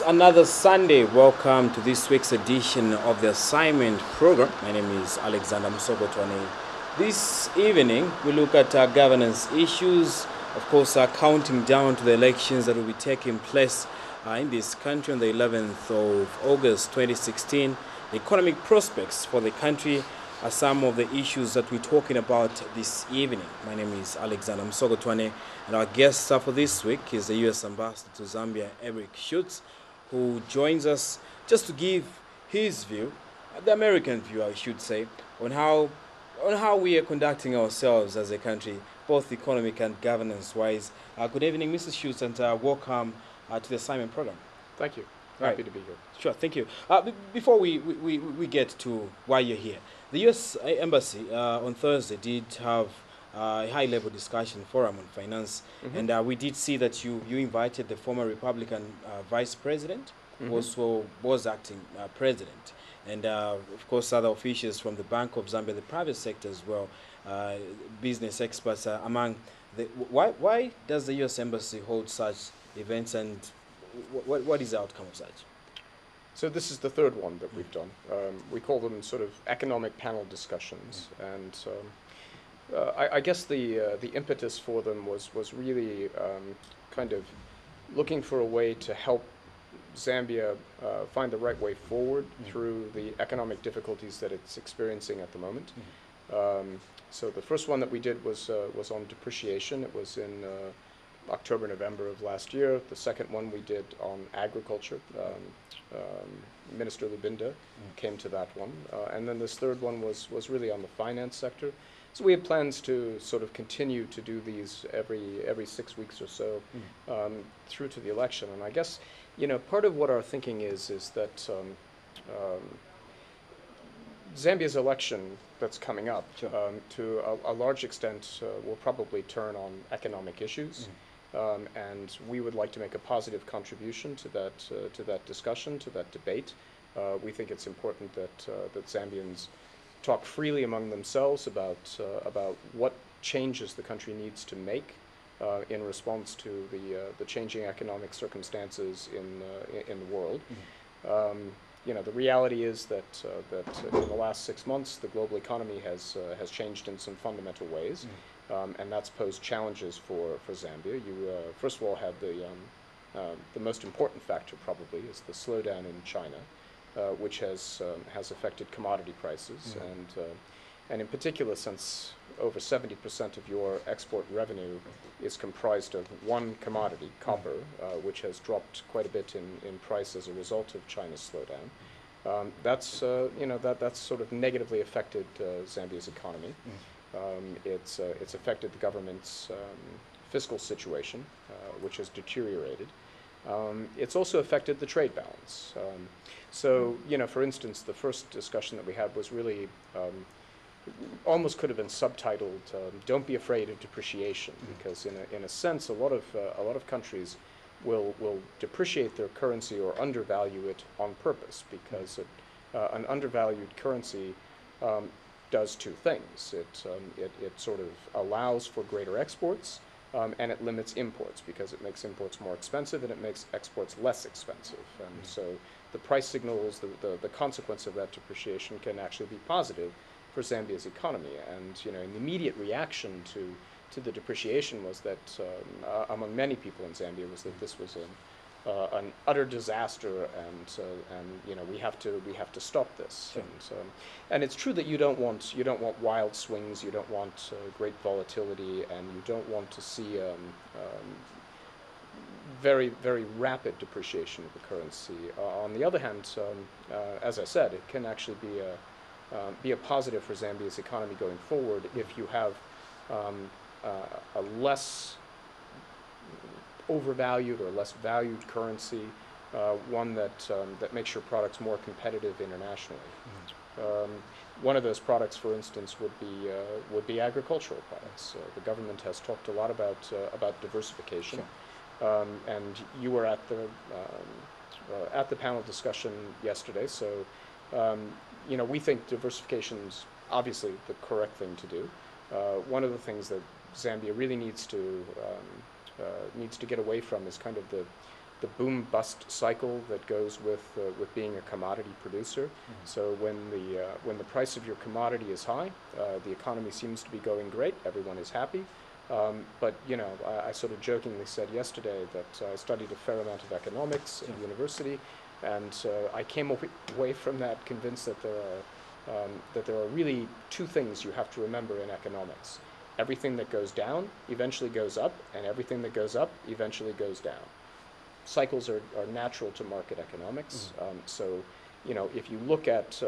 It's another Sunday. Welcome to this week's edition of the assignment program. My name is Alexander Musogotwane. This evening, we look at governance issues, of course, counting down to the elections that will be taking place in this country on the 11th of August 2016. The economic prospects for the country are some of the issues that we're talking about this evening. My name is Alexander Musogotwane, and our guest for this week is the U.S. Ambassador to Zambia, Schultz, who joins us just to give his view, the American view, I should say, on how we are conducting ourselves as a country, both economic and governance-wise. Good evening, Mr. Schultz, and welcome to the assignment program. Thank you. Right. Happy to be here. Sure, thank you. Before we get to why you're here, the U.S. Embassy on Thursday did have a high-level discussion forum on finance, and we did see that you invited the former Republican Vice President, who also was acting President, and of course other officials from the Bank of Zambia, the private sector as well, business experts among the. Why does the U.S. Embassy hold such events, and what is the outcome of such? So this is the third one that we've done. We call them sort of economic panel discussions, and I guess the impetus for them was really kind of looking for a way to help Zambia find the right way forward through the economic difficulties that it's experiencing at the moment. So the first one that we did was on depreciation. It was in October, November of last year. The second one we did on agriculture. Minister Lubinda came to that one. And then this third one was really on the finance sector. So we have plans to sort of continue to do these every 6 weeks or so through to the election. And I guess, you know, part of what our thinking is that Zambia's election that's coming up, to a large extent, will probably turn on economic issues. And we would like to make a positive contribution to that discussion, to that debate. We think it's important that Zambians talk freely among themselves about what changes the country needs to make in response to the changing economic circumstances in the world. You know, the reality is that in the last 6 months, the global economy has changed in some fundamental ways. And that's posed challenges for Zambia. You first of all have the most important factor probably is the slowdown in China, which has affected commodity prices, and in particular, since over 70% of your export revenue is comprised of one commodity, copper, which has dropped quite a bit in price as a result of China's slowdown. That's you know, that's sort of negatively affected Zambia's economy. It's affected the government's fiscal situation, which has deteriorated. It's also affected the trade balance. So, you know, for instance, the first discussion that we had was really almost could have been subtitled "Don't be afraid of depreciation," because in a sense, a lot of countries will depreciate their currency or undervalue it on purpose, because an undervalued currency does two things. It sort of allows for greater exports, and it limits imports, because it makes imports more expensive and it makes exports less expensive. And so the price signals, the consequence of that depreciation can actually be positive for Zambia's economy. And, you know, an immediate reaction to the depreciation was that, among many people in Zambia, was that this was an utter disaster, and you know, we have to stop this. And it's true that you don't want wild swings, you don't want great volatility, and you don't want to see very, very rapid depreciation of the currency. On the other hand, as I said, it can actually be a positive for Zambia's economy going forward if you have a less overvalued or less valued currency, one that makes your products more competitive internationally. One of those products, for instance, would be agricultural products. The government has talked a lot about diversification, and you were at the panel discussion yesterday. So, you know, we think diversification is obviously the correct thing to do. One of the things that Zambia really needs to get away from is kind of the boom-bust cycle that goes with being a commodity producer. So when the price of your commodity is high, the economy seems to be going great. Everyone is happy. But you know, I sort of jokingly said yesterday that I studied a fair amount of economics at university, and I came away from that convinced that there are really two things you have to remember in economics. Everything that goes down eventually goes up, and everything that goes up eventually goes down. Cycles are natural to market economics. So, you know, if you look at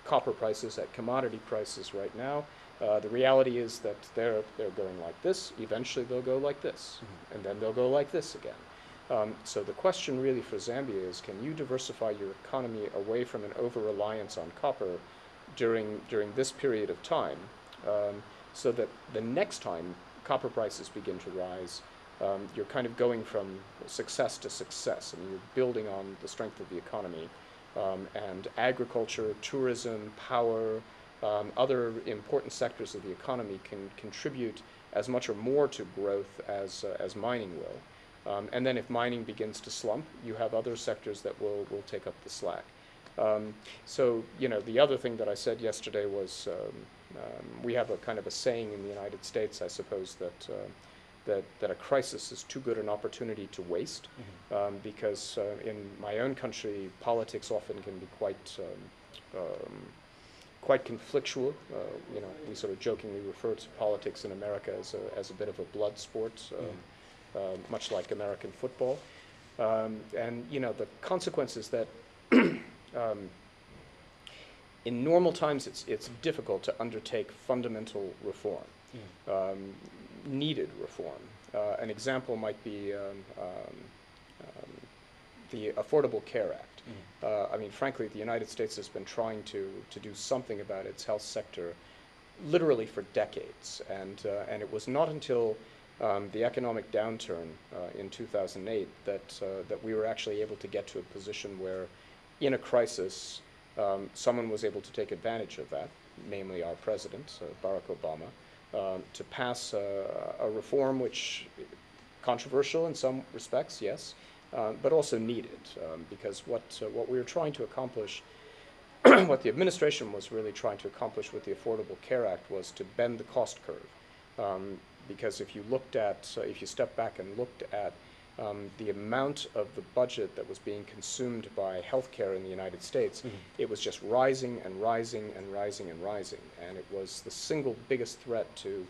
copper prices, at commodity prices right now, the reality is that they're going like this. Eventually, they'll go like this, and then they'll go like this again. So the question really for Zambia is, can you diversify your economy away from an over-reliance on copper during this period of time, so that the next time copper prices begin to rise, you're kind of going from success to success. I mean, you're building on the strength of the economy, and agriculture, tourism, power, other important sectors of the economy can contribute as much or more to growth as mining will. And then if mining begins to slump, you have other sectors that will take up the slack. So, you know, the other thing that I said yesterday was we have a kind of a saying in the United States, I suppose, that a crisis is too good an opportunity to waste, because in my own country, politics often can be quite conflictual. You know, we sort of jokingly refer to politics in America as a bit of a blood sport, much like American football. And, you know, the consequences that in normal times it's difficult to undertake fundamental reform, needed reform. An example might be the Affordable Care Act. I mean, frankly, the United States has been trying to do something about its health sector literally for decades, and it was not until the economic downturn in 2008 that we were actually able to get to a position where, in a crisis, someone was able to take advantage of that, namely our president, Barack Obama, to pass a reform which, controversial in some respects, yes, but also needed, because what we were trying to accomplish, what the administration was really trying to accomplish with the Affordable Care Act was to bend the cost curve. Because if you if you step back and looked at the amount of the budget that was being consumed by healthcare in the United States, it was just rising and rising and rising and rising. And it was the single biggest threat to,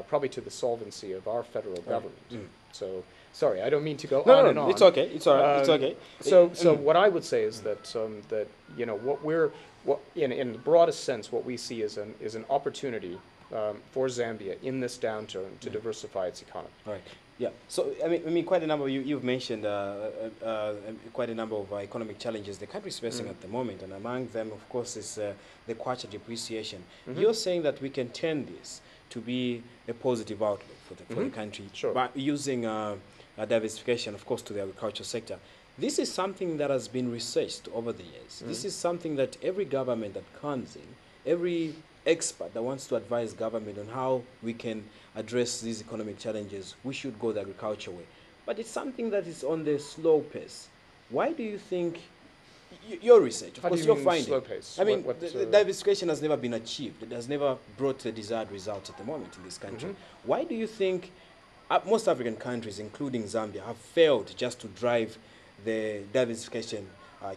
probably to the solvency of our federal government. So, sorry, I don't mean to go on and on. It's okay. It's all right. It's okay. So what I would say is that, you know, in the broadest sense, what we see is an opportunity for Zambia in this downturn to diversify its economy. Right. Yeah. So I mean, quite a number. You've mentioned quite a number of economic challenges the country is facing at the moment, and among them, of course, is the kwacha depreciation. You're saying that we can turn this to be a positive outlook for the country by using diversification, of course, to the agriculture sector. This is something that has been researched over the years. This is something that every government that comes in, every expert that wants to advise government on how we can address these economic challenges, we should go the agriculture way. But it's something that is on the slow pace. Why do you think, your research, of course, your finding, slow pace? I mean, the diversification has never been achieved. It has never brought the desired results at the moment in this country. Why do you think most African countries, including Zambia, have failed just to drive the diversification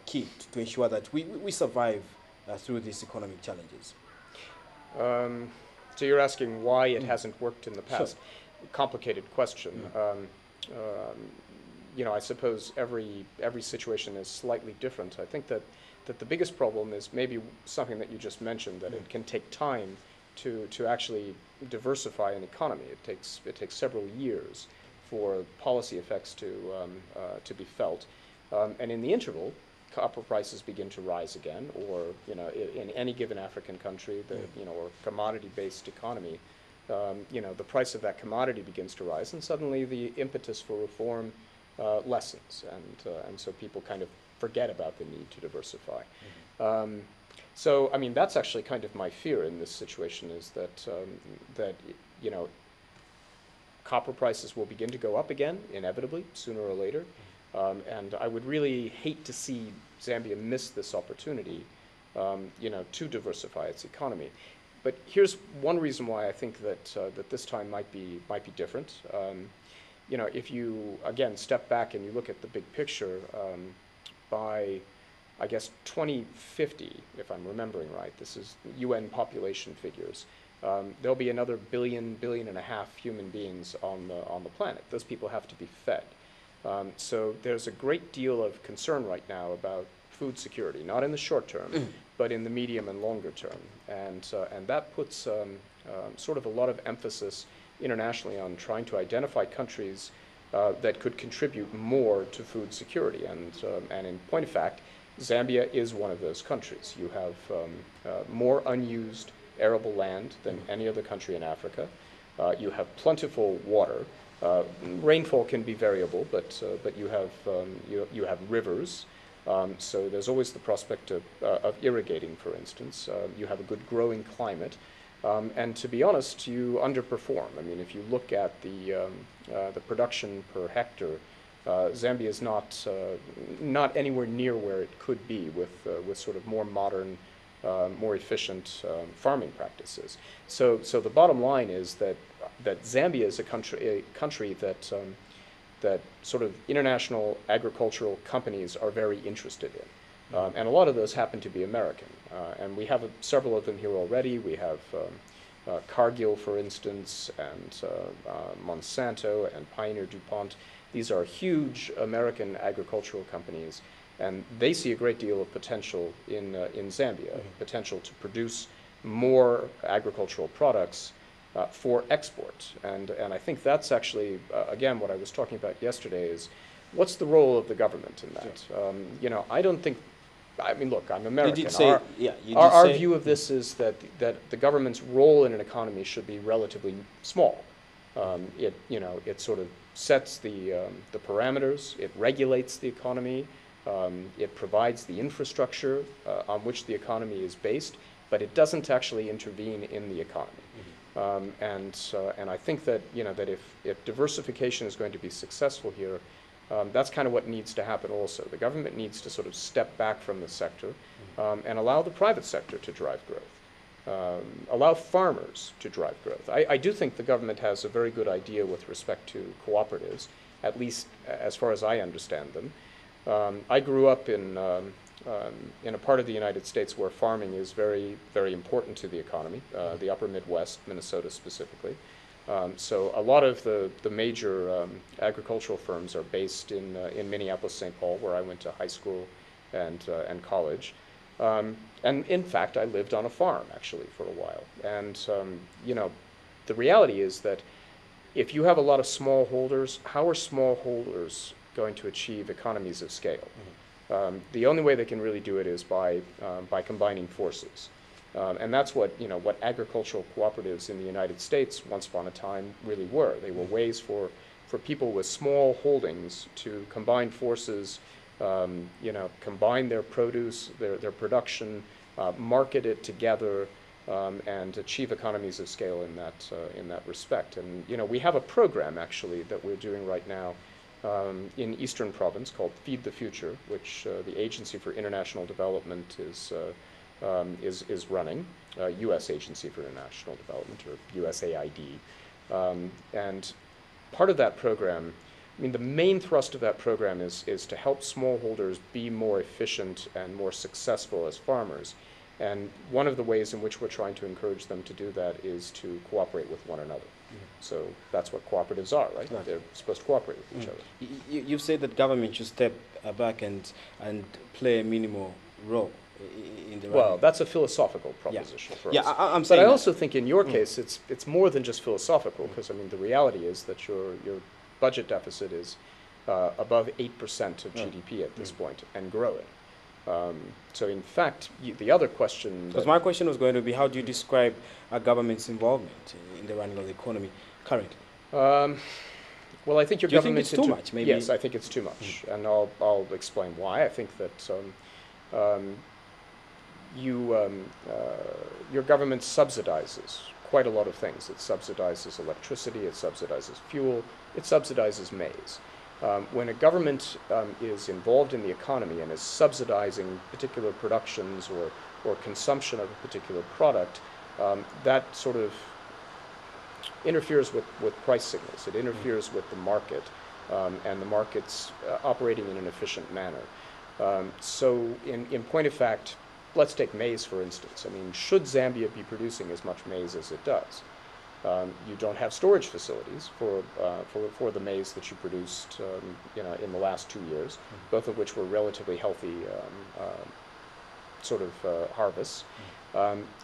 key to ensure that we survive through these economic challenges? So you're asking why it hasn't worked in the past. Complicated question. You know, I suppose every situation is slightly different. I think that the biggest problem is maybe something that you just mentioned, that it can take time to actually diversify an economy. It takes several years for policy effects to be felt, and in the interval, copper prices begin to rise again, or, you know, in any given African country, you know, or commodity-based economy, you know, the price of that commodity begins to rise, and suddenly the impetus for reform lessens, and so people kind of forget about the need to diversify. So, I mean, that's actually kind of my fear in this situation, is that that, you know, copper prices will begin to go up again, inevitably, sooner or later. And I would really hate to see Zambia miss this opportunity, to diversify its economy. But here's one reason why I think that that this time might be different. If you again step back and you look at the big picture, by I guess 2050, if I'm remembering right, this is UN population figures. There'll be another billion and a half human beings on the planet. Those people have to be fed. So there's a great deal of concern right now about food security, not in the short term, but in the medium and longer term. And that puts sort of a lot of emphasis internationally on trying to identify countries that could contribute more to food security. And in point of fact, Zambia is one of those countries. You have more unused arable land than any other country in Africa. You have plentiful water. Rainfall can be variable, but you have rivers. So there's always the prospect of irrigating, for instance. You have a good growing climate. And to be honest, you underperform. I mean, if you look at the production per hectare, Zambia is not anywhere near where it could be with sort of more modern, more efficient farming practices. So the bottom line is that Zambia is a country that sort of international agricultural companies are very interested in. And a lot of those happen to be American. And we have several of them here already. We have Cargill, for instance, and Monsanto and Pioneer DuPont. These are huge American agricultural companies, and they see a great deal of potential in Zambia, potential to produce more agricultural products for export. And I think that's actually, again, what I was talking about yesterday is, what's the role of the government in that? I don't think, I mean, look, I'm American. Our view of this is that the government's role in an economy should be relatively small. It sort of sets the parameters, it regulates the economy, it provides the infrastructure on which the economy is based, but it doesn't actually intervene in the economy. And I think that that if diversification is going to be successful here, that's kind of what needs to happen also. The government needs to sort of step back from the sector and allow the private sector to drive growth, allow farmers to drive growth. I do think the government has a very good idea with respect to cooperatives, at least as far as I understand them. I grew up in a part of the United States where farming is very, very important to the economy, the upper Midwest, Minnesota specifically. So a lot of the major agricultural firms are based in Minneapolis, St. Paul, where I went to high school and college. And in fact, I lived on a farm actually for a while. And the reality is that if you have a lot of smallholders, how are smallholders going to achieve economies of scale? The only way they can really do it is by combining forces. And that's what agricultural cooperatives in the United States once upon a time really were. They were ways for people with small holdings to combine forces, combine their produce, their production, market it together, and achieve economies of scale in that respect. And we have a program actually that we're doing right now in Eastern Province called Feed the Future, which the Agency for International Development is running, U.S. Agency for International Development, or USAID. And part of that program, I mean, the main thrust of that program is to help smallholders be more efficient and more successful as farmers. And one of the ways in which we're trying to encourage them to do that is to cooperate with one another. So that's what cooperatives are, right? They're supposed to cooperate with each other. You've said that government should step back and play a minimal role in the Well, that's a philosophical proposition for us. Yeah, I'm saying but I also think in your case, it's more than just philosophical, because I mean the reality is that your budget deficit is above 8% of GDP at this point and growing. So in fact, the other question... Because my question was going to be, how do you describe a government's involvement in the running of the economy currently? Well, I think your government... Do you think it's too much? Maybe? Yes, I think it's too much, and I'll explain why. I think that your government subsidizes quite a lot of things. It subsidizes electricity, it subsidizes fuel, it subsidizes maize. When a government is involved in the economy and is subsidizing particular productions or consumption of a particular product, that sort of interferes with price signals. It interferes with the market, and the market's operating in an efficient manner. So in point of fact, let's take maize, for instance. I mean, should Zambia be producing as much maize as it does? You don't have storage facilities for the maize that you produced in the last 2 years, both of which were relatively healthy sort of harvests.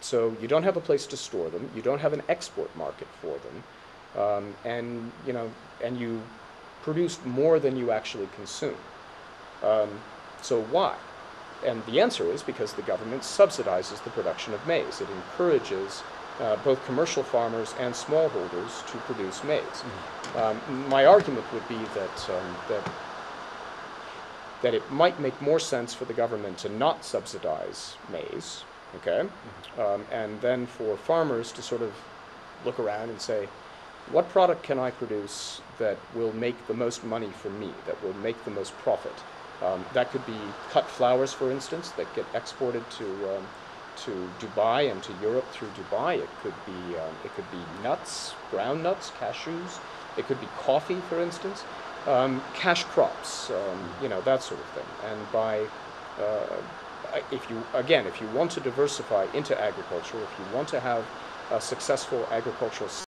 So you don't have a place to store them. You don't have an export market for them, and you produced more than you actually consume. So why? And the answer is because the government subsidizes the production of maize. It encourages both commercial farmers and smallholders to produce maize. My argument would be that it might make more sense for the government to not subsidize maize, okay, and then for farmers to sort of look around and say, what product can I produce that will make the most money for me, that will make the most profit? That could be cut flowers, for instance, that get exported to Dubai and to Europe through Dubai. It could be nuts, ground nuts, cashews. It could be coffee, for instance. Cash crops, that sort of thing. And if you want to diversify into agriculture, if you want to have a successful agricultural